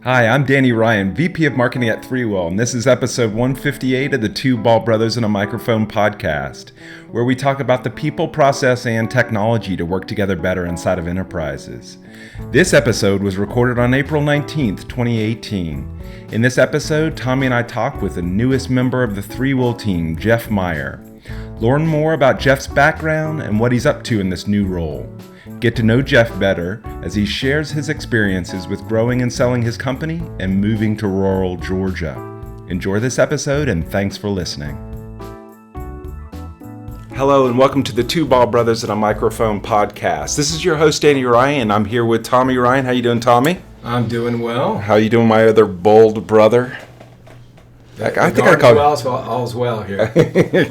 Hi, I'm Danny Ryan, VP of Marketing at ThreeWill, and this is episode 158 of the Two Bald Brothers and a Microphone podcast, where we talk about the people, process, and technology to work together better inside of enterprises. This episode was recorded on April 19th, 2018. In this episode, Tommy and I talk with the newest member of the ThreeWill Team, Jeff Meyer. Learn more about Jeff's background and what he's up to in this new role. Get to know Jeff better as he shares his experiences with growing and selling his company and moving to rural Georgia. Enjoy this episode and thanks for listening. Hello and welcome to the Two Bald Brothers and a Microphone podcast. This is your host, Danny Ryan. I'm here with Tommy Ryan. How you doing, Tommy? I'm doing well. How you doing, my other bold brother? I think I called all's well here.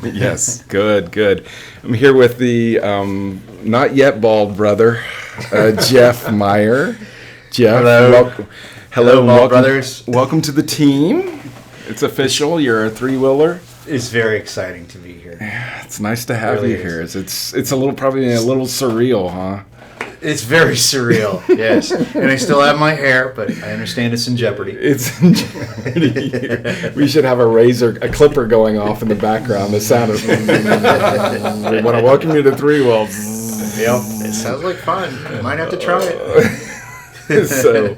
Yes, good. I'm here with the not yet bald brother, Jeff Meyer. Jeff, hello, bald brothers. Welcome to the team. It's official. You're a three-wheeler. It's very exciting to be here. It's nice to have you here. It's probably a little surreal, huh? It's very surreal, yes. And I still have my hair, but I understand it's in jeopardy. It's in jeopardy. We should have a clipper going off in the background. The sound of we want to welcome you to ThreeWill. Yep, it sounds like fun. I might have to try it. So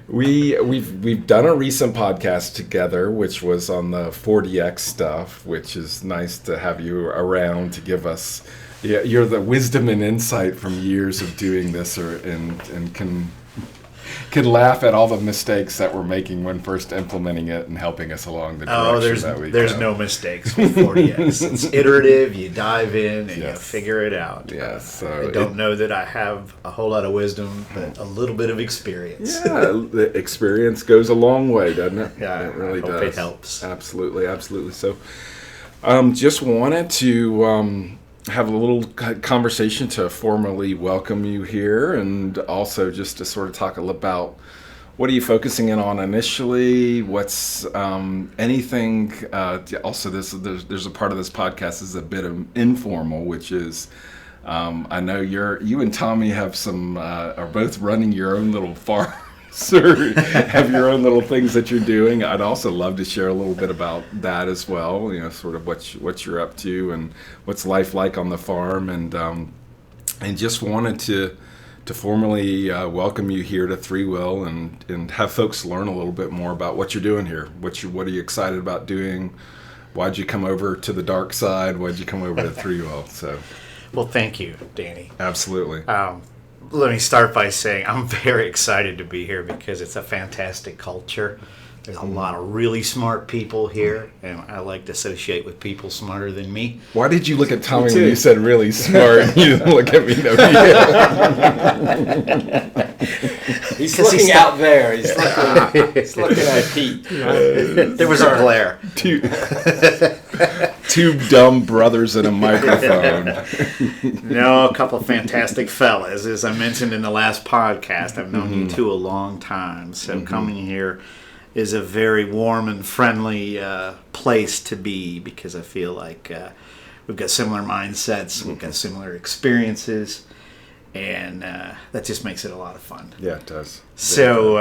we've done a recent podcast together, which was on the 40X stuff, which is nice to have you around to give us. Yeah, you're the wisdom and insight from years of doing this, and can laugh at all the mistakes that we're making when first implementing it and helping us along the direction there's no mistakes with 40X. It's iterative. You dive in and you figure it out. Yes. So I don't know that I have a whole lot of wisdom, but a little bit of experience. Yeah, the experience goes a long way, doesn't it? Yeah, it really I hope does. It helps. Absolutely. So, just wanted to have a little conversation to formally welcome you here, and also just to sort of talk a little about what are you focusing in on initially, what's anything, also there's a part of this podcast is a bit of informal, which is I know you and Tommy have are both running your own little farm. Sir, have your own little things that you're doing. I'd also love to share a little bit about that as well. Sort of what you're up to and what's life like on the farm, and just wanted to formally welcome you here to ThreeWill and have folks learn a little bit more about what you're doing here. What are you excited about doing? Why'd you come over to the dark side? Why'd you come over to ThreeWill? So, well, thank you, Danny. Absolutely. Let me start by saying I'm very excited to be here because it's a fantastic culture. There's a lot of really smart people here, and I like to associate with people smarter than me. Why did you look at Tommy when you said really smart? You didn't look at me. No. He's looking out there. He's looking at Pete. There was a glare. Two dumb brothers and a microphone. No, a couple of fantastic fellas. As I mentioned in the last podcast, I've known you two a long time, so coming here is a very warm and friendly place to be, because I feel like we've got similar mindsets, we've got similar experiences, and that just makes it a lot of fun. Yeah, it does. So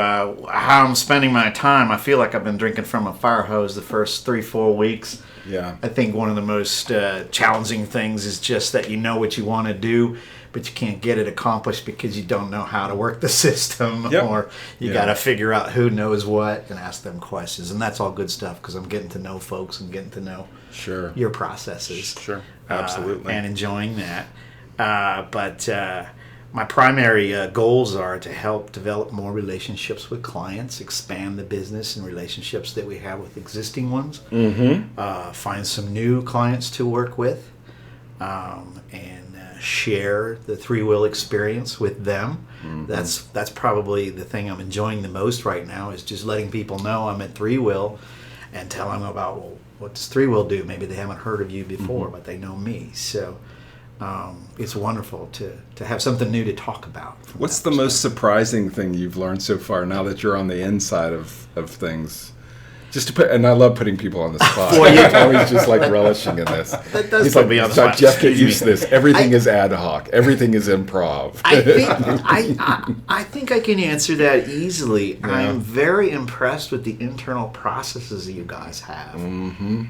how I'm spending my time, I feel like I've been drinking from a fire hose the first 3-4 weeks. Yeah. I think one of the most challenging things is just that you know what you want to do, but you can't get it accomplished because you don't know how to work the system, or you got to figure out who knows what and ask them questions. And that's all good stuff because I'm getting to know folks and getting to know your processes. Sure, absolutely. And enjoying that. But my primary goals are to help develop more relationships with clients, expand the business and relationships that we have with existing ones, find some new clients to work with, and share the ThreeWill experience with them. That's probably the thing I'm enjoying the most right now, is just letting people know I'm at ThreeWill and telling them about, well, what does ThreeWill do? Maybe they haven't heard of you before, but they know me. So it's wonderful to have something new to talk about. What's the most surprising thing you've learned so far now that you're on the inside of things? Just to put, and I love putting people on the spot. Well, yeah. Tommy's just like relishing in this. That does He's put like, me on the "It's like, spot. Jeff, get Excuse used to me." this. Everything is ad hoc. Everything is improv. I think I can answer that easily. Yeah. I'm very impressed with the internal processes that you guys have. Mm-hmm.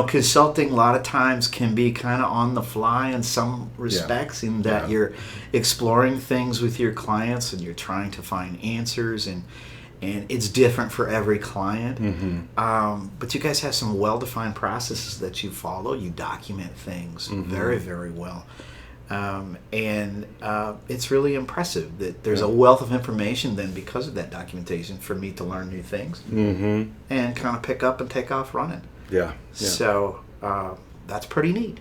Consulting a lot of times can be kind of on the fly in some respects, in that you're exploring things with your clients and you're trying to find answers, and it's different for every client. Mm-hmm. But you guys have some well-defined processes that you follow. You document things very, very well. And it's really impressive that there's a wealth of information then because of that documentation for me to learn new things and kind of pick up and take off running. Yeah. So that's pretty neat.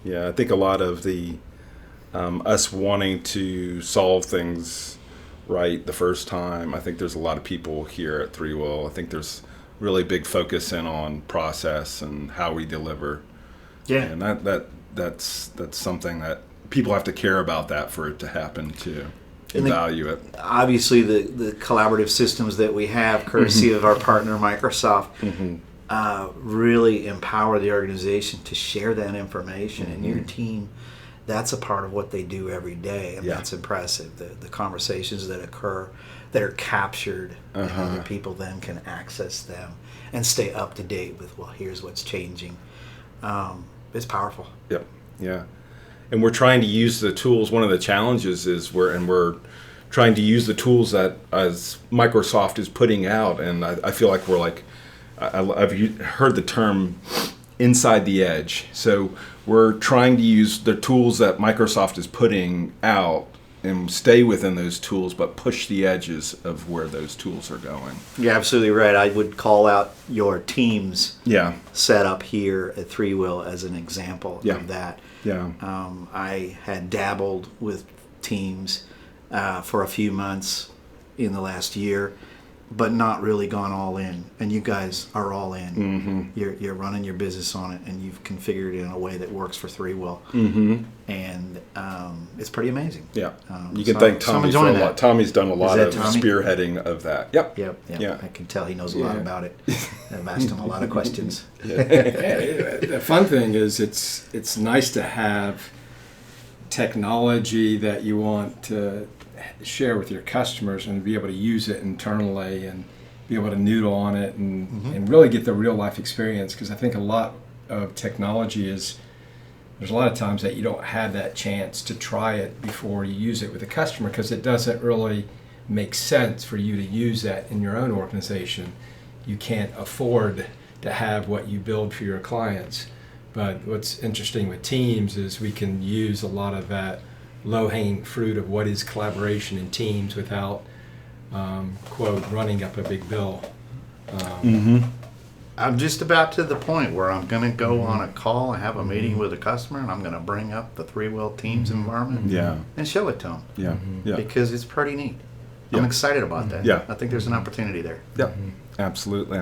Yeah. I think a lot of the us wanting to solve things right the first time. I think there's a lot of people here at ThreeWill. I think there's really big focus in on process and how we deliver. Yeah, and that's something that people have to care about that for it to happen too. And value it. Obviously, the collaborative systems that we have, courtesy of our partner Microsoft, really empower the organization to share that information, and your team. That's a part of what they do every day, and that's impressive. The conversations that occur, that are captured, and other people then can access them and stay up to date with, well, here's what's changing. It's powerful. Yep. Yeah. And we're trying to use the tools. One of the challenges is we're trying to use the tools that as Microsoft is putting out, and I feel like we're like, I've heard the term inside the edge. So we're trying to use the tools that Microsoft is putting out and stay within those tools, but push the edges of where those tools are going. You're absolutely right. I would call out your team's setup here at ThreeWill as an example of that. Yeah. I had dabbled with Teams for a few months in the last year, but not really gone all in. And you guys are all in. You're running your business on it, and you've configured it in a way that works for ThreeWill. And it's pretty amazing. Yeah. You can thank Tommy for a lot. Tommy's done a lot of spearheading of that. Yep. I can tell he knows a lot about it. I've asked him a lot of questions. The fun thing is it's nice to have technology that you want to share with your customers and be able to use it internally and be able to noodle on it and really get the real life experience, because I think a lot of technology there's a lot of times that you don't have that chance to try it before you use it with a customer, because it doesn't really make sense for you to use that in your own organization. You can't afford to have what you build for your clients. But what's interesting with Teams is we can use a lot of that low-hanging fruit of what is collaboration in teams without, quote, running up a big bill. I'm just about to the point where I'm going to go on a call and have a meeting with a customer, and I'm going to bring up the ThreeWill Teams environment and show it to them. Because it's pretty neat. I'm excited about that. I think there's an opportunity there. Absolutely.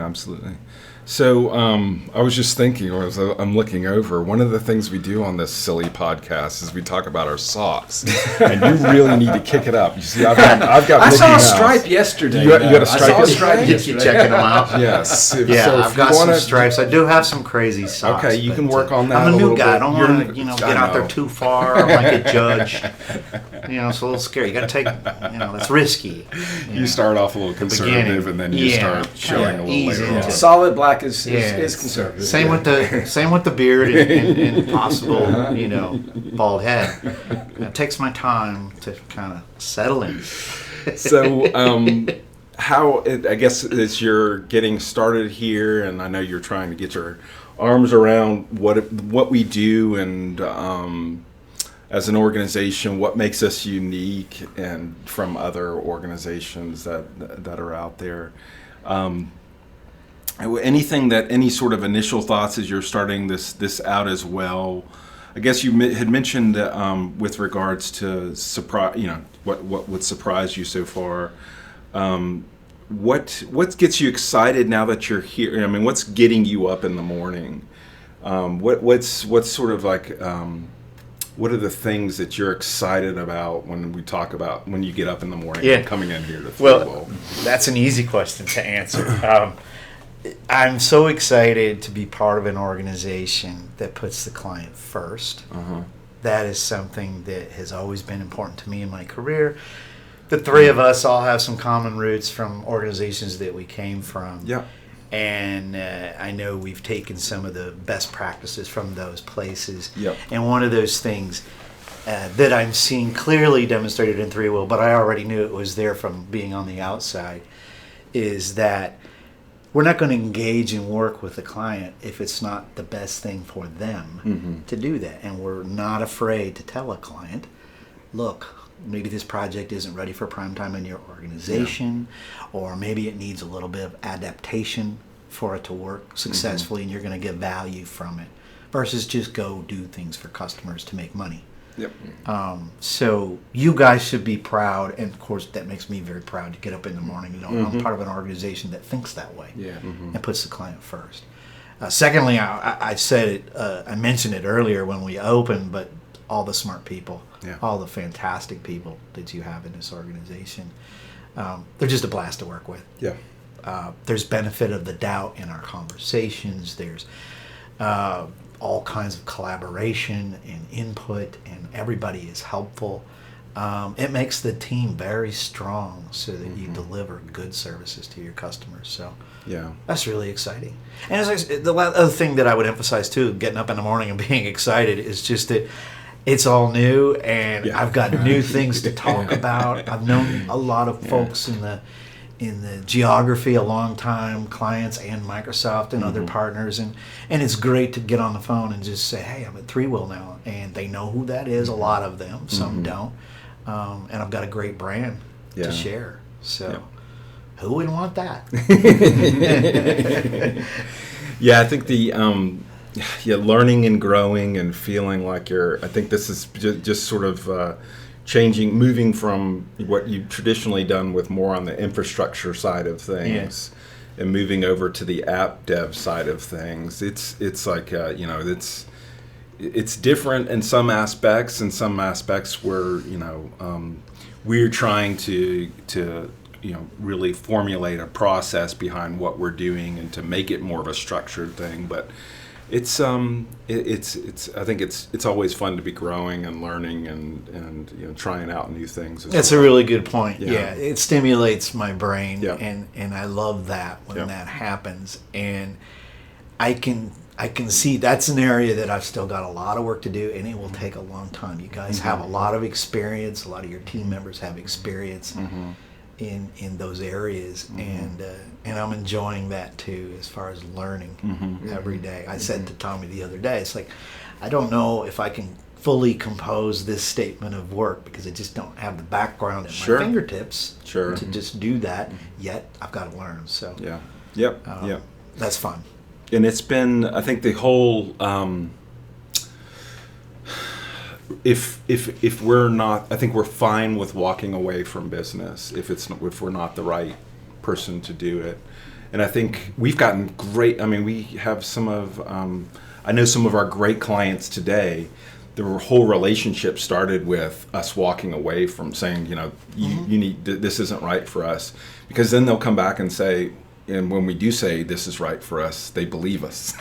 So I was just thinking, or as I'm looking over, one of the things we do on this silly podcast is we talk about our socks, and you really need to kick it up. You see, I've got. I saw a stripe yesterday. You got a stripe? I saw a stripe yesterday. You checking them out? Yes. I've got some stripes. I do have some crazy socks. Okay, you can work on that. I'm a new guy. Bit. I don't want to, get out there too far. I might get judged. It's a little scary. You got to take, it's risky. You start off a little conservative, and then you start showing a little later on. Solid black is conservative. Same with the beard and possible, bald head. It takes my time to kind of settle in. So, I guess as you're getting started here, and I know you're trying to get your arms around what we do, and as an organization, what makes us unique and from other organizations that are out there. Any sort of initial thoughts as you're starting this out as well? I guess you had mentioned with regards to surprise, what would surprise you so far. What gets you excited now that you're here? I mean, what's getting you up in the morning? What's sort of like what are the things that you're excited about when we talk about when you get up in the morning Yeah. and coming in here to Well, ThreeWill? that's an easy question to answer. I'm so excited to be part of an organization that puts the client first. Uh-huh. That is something that has always been important to me in my career. The three of us all have some common roots from organizations that we came from. Yeah. And I know we've taken some of the best practices from those places. Yep. And one of those things that I'm seeing clearly demonstrated in ThreeWill, but I already knew it was there from being on the outside, is that we're not going to engage and work with the client if it's not the best thing for them to do that. And we're not afraid to tell a client, look, maybe this project isn't ready for prime time in your organization, or maybe it needs a little bit of adaptation for it to work successfully, and you're going to get value from it, versus just go do things for customers to make money. Yep. So you guys should be proud, and of course that makes me very proud to get up in the morning. You know, I'm part of an organization that thinks that way and puts the client first. Secondly, I said it, I mentioned it earlier when we opened, but all the smart people, all the fantastic people that you have in this organization, they're just a blast to work with. Yeah. There's benefit of the doubt in our conversations. There's all kinds of collaboration and input, and everybody is helpful. It makes the team very strong so that you deliver good services to your customers. So Yeah. that's really exciting. And as I said, the other thing that I would emphasize too, getting up in the morning and being excited, is just that it's all new, and I've got new things to talk about. I've known a lot of folks in the geography a long time, clients and Microsoft and other partners, and it's great to get on the phone and just say, hey, I'm at ThreeWill now, and they know who that is, a lot of them, some don't, and I've got a great brand to share. So who would want that? Yeah, I think the learning and growing and feeling like I think this is just sort of changing, moving from what you've traditionally done with more on the infrastructure side of things and moving over to the app dev side of things. It's like, it's different in some aspects. In some aspects where, we're trying to really formulate a process behind what we're doing and to make it more of a structured thing. But it's I think it's always fun to be growing and learning and trying out new things. That's a really good point. Yeah, it stimulates my brain, and I love that when that happens. And I can see that's an area that I've still got a lot of work to do, and it will take a long time. You guys have a lot of experience. A lot of your team members have experience in those areas, and I'm enjoying that too, as far as learning every day. I said to Tommy the other day, it's like, I don't know if I can fully compose this statement of work because I just don't have the background at my fingertips to just do that yet. I've got to learn. So that's fun. And it's been, I think, the whole if we're not, I think we're fine with walking away from business if we're not the right person to do it. And I think we've gotten great. I mean, we have some of I know some of our great clients today. The whole relationship started with us walking away from saying, you need, this isn't right for us, because then they'll come back and say, and when we do say this is right for us, they believe us.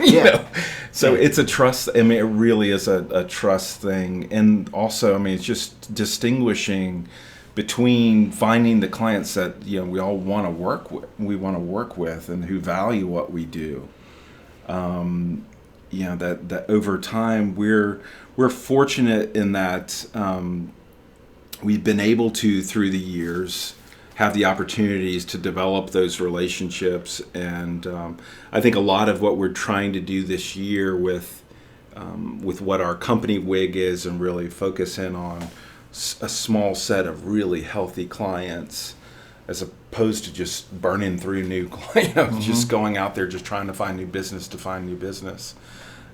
So it's a trust. I mean, it really is a trust thing. And also, I mean, it's just distinguishing between finding the clients that we all want to work with. We want to work with and who value what we do. That over time we're fortunate in that we've been able to, through the years, have the opportunities to develop those relationships. And I think a lot of what we're trying to do this year with what our company wig is, and really focus in on a small set of really healthy clients, as opposed to just burning through new clients, just going out there just trying to find new business to find new business.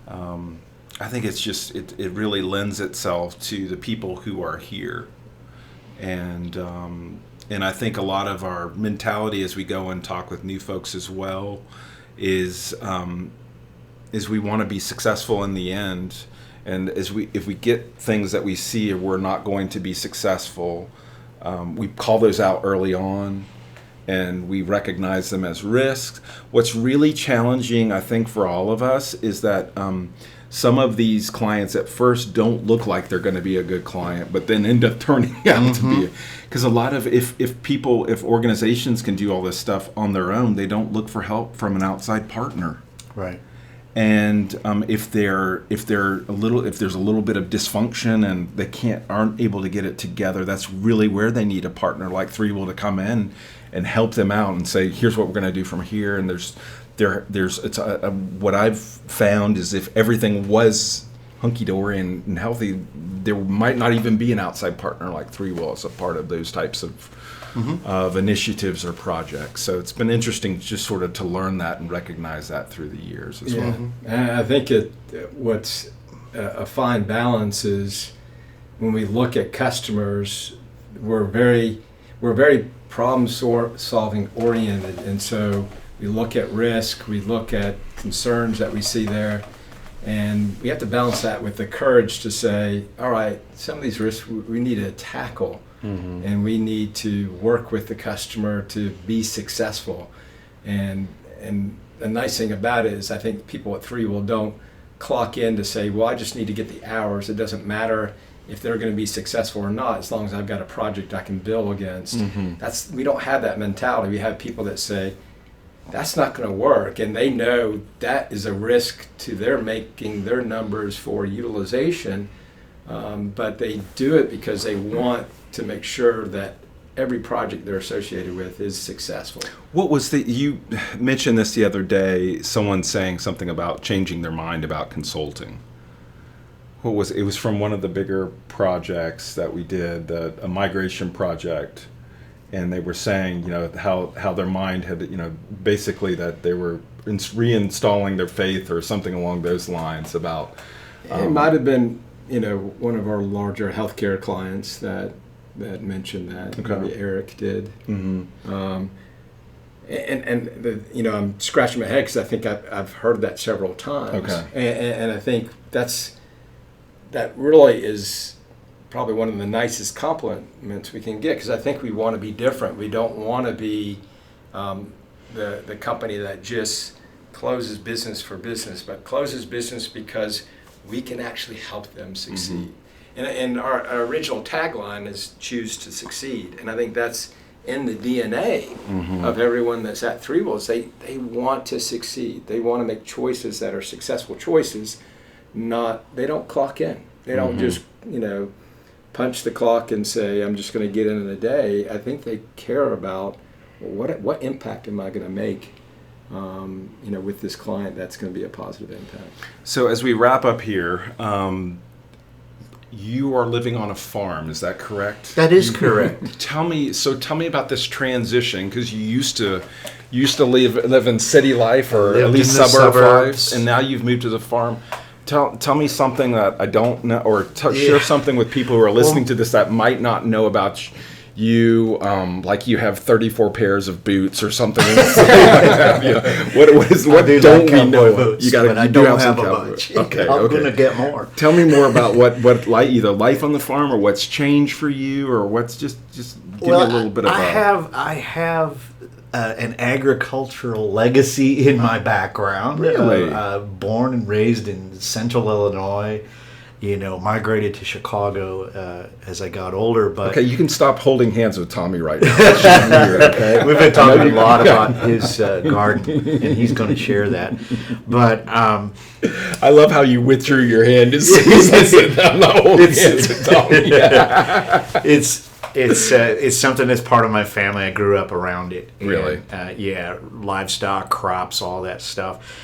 I think it's just, it really lends itself to the people who are here. And I think a lot of our mentality as we go and talk with new folks as well is we want to be successful in the end, And if we get things that we see we're not going to be successful, we call those out early on, and we recognize them as risks. What's really challenging, I think, for all of us is that some of these clients at first don't look like they're going to be a good client, but then end up turning out to be. Because a lot of if organizations can do all this stuff on their own, they don't look for help from an outside partner. Right. And if there's a little bit of dysfunction and they aren't able to get it together, that's really where they need a partner like ThreeWill to come in and help them out and say, here's what we're going to do from here. And what I've found is if everything was hunky-dory and healthy, there might not even be an outside partner like ThreeWill as a part of those types of initiatives or projects. So it's been interesting just sort of to learn that and recognize that through the years as well. And I think what's a fine balance is when we look at customers, we're very problem solving oriented, and so we look at risk, we look at concerns that we see there, and we have to balance that with the courage to say, all right, some of these risks we need to tackle, and we need to work with the customer to be successful. And the nice thing about it is I think people at ThreeWill don't clock in to say, well, I just need to get the hours. It doesn't matter if they're going to be successful or not, as long as I've got a project I can bill against. We don't have that mentality. We have people that say, that's not going to work, and they know that is a risk to their making their numbers for utilization, but they do it because they want to make sure that every project they're associated with is successful. You mentioned this the other day, someone saying something about changing their mind about consulting. It was from one of the bigger projects that we did, a migration project, and they were saying, how their mind had, basically that they were reinstalling their faith or something along those lines about. It might have been, one of our larger healthcare clients that mentioned that. Okay. Maybe Eric did. And I'm scratching my head because I think I've heard that several times. Okay. And I think that really is probably one of the nicest compliments we can get, because I think we want to be different. We don't want to be the company that just closes business for business, but closes business because we can actually help them succeed. And our original tagline is choose to succeed. And I think that's in the DNA of everyone that's at ThreeWill. Is they want to succeed. They want to make choices that are successful choices. They don't clock in. They don't just, punch the clock and say, I'm just going to get in a day. I think they care about what impact am I going to make, with this client that's going to be a positive impact. So as we wrap up here, you are living on a farm, is that correct? That is correct. Tell me about this transition, because you used to live in city life or at least suburb life, and now you've moved to the farm. Tell me something that I don't know, or share something with people who are listening to this that might not know about you, like you have 34 pairs of boots or something. What don't we know? Boots, but I don't have a bunch. Okay, I'm going to get more. Tell me more about what either life on the farm or what's changed for you, or what's just give me a little bit of. I have an agricultural legacy in my background. Really? Born and raised in Central Illinois. Migrated to Chicago as I got older. But okay, you can stop holding hands with Tommy right now. That's weird, okay? We've been talking a lot about his garden, and he's going to share that. But I love how you withdrew your hand as soon as I said I'm not holding hands with Tommy. It's something that's part of my family. I grew up around it. Really? And, livestock, crops, all that stuff.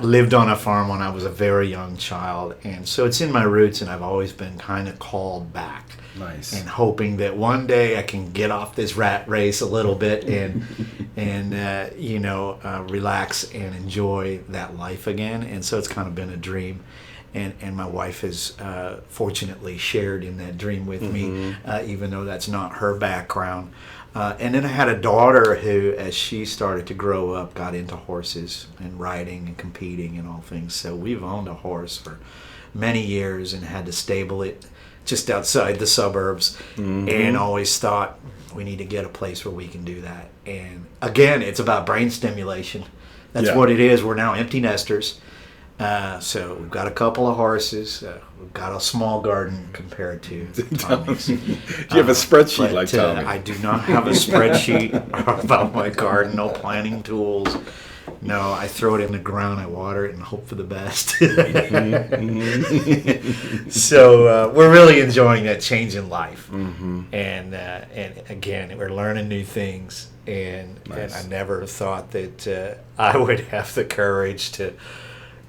Lived on a farm when I was a very young child, and so it's in my roots, and I've always been kind of called back. Nice. And hoping that one day I can get off this rat race a little bit and relax and enjoy that life again. And so it's kind of been a dream. And my wife has fortunately shared in that dream with me, even though that's not her background. And then I had a daughter who, as she started to grow up, got into horses and riding and competing and all things. So we've owned a horse for many years and had to stable it just outside the suburbs, and always thought we need to get a place where we can do that. And again, it's about brain stimulation. That's what it is. We're now empty nesters. So we've got a couple of horses. We've got a small garden compared to Tommy's. Do you have a spreadsheet like Tommy? I do not have a spreadsheet about my garden. No planning tools. No, I throw it in the ground. I water it and hope for the best. So we're really enjoying that change in life, and again, we're learning new things. And I never thought that I would have the courage to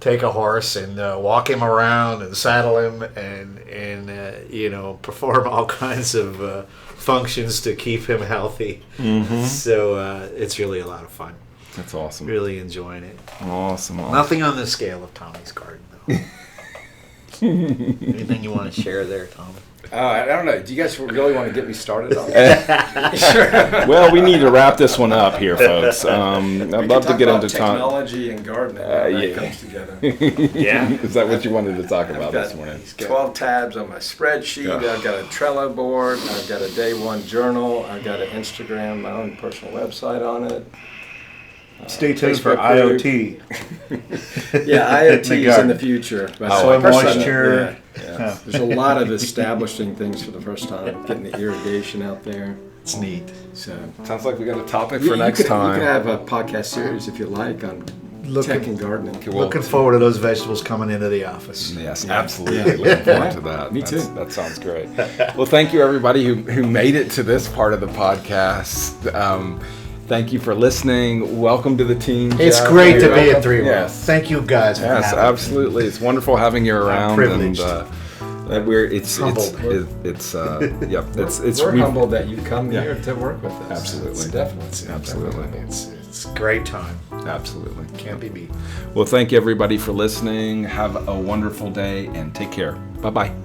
take a horse and walk him around and saddle him and perform all kinds of functions to keep him healthy. So it's really a lot of fun. That's awesome. Really enjoying it. Awesome. Nothing on the scale of Tommy's garden, though. Anything you want to share there, Tommy? I don't know. Do you guys really want to get me started on that? Sure. Well, we need to wrap this one up here, folks. I'd love to get into technology and gardening. That comes together. Yeah. Is that what you wanted to talk about this morning? 12 tabs on my spreadsheet. I've got a Trello board. I've got a day one journal. I've got an Instagram, my own personal website on it. Stay tuned for IoT. Yeah, IoT is in the future. Soil moisture. Yeah. There's a lot of establishing things for the first time, getting the irrigation out there. It's neat. So Sounds like we got a topic for next time. You could have a podcast series if you like on tech and gardening. Looking forward to those vegetables coming into the office. Yes, absolutely. Looking forward to that. Me too. That sounds great. Well, thank you everybody who made it to this part of the podcast. Thank you for listening. Welcome to the team. It's Jeff. great to be at ThreeWill. Yes. Thank you guys for Yes, having me. absolutely. It's wonderful having you around. Privileged. And it's Humbled. We're humbled that you come here to work with us. Absolutely. It's definitely. Absolutely. It's a great time. Absolutely. Can't be beat. Well, thank you everybody for listening. Have a wonderful day and take care. Bye-bye.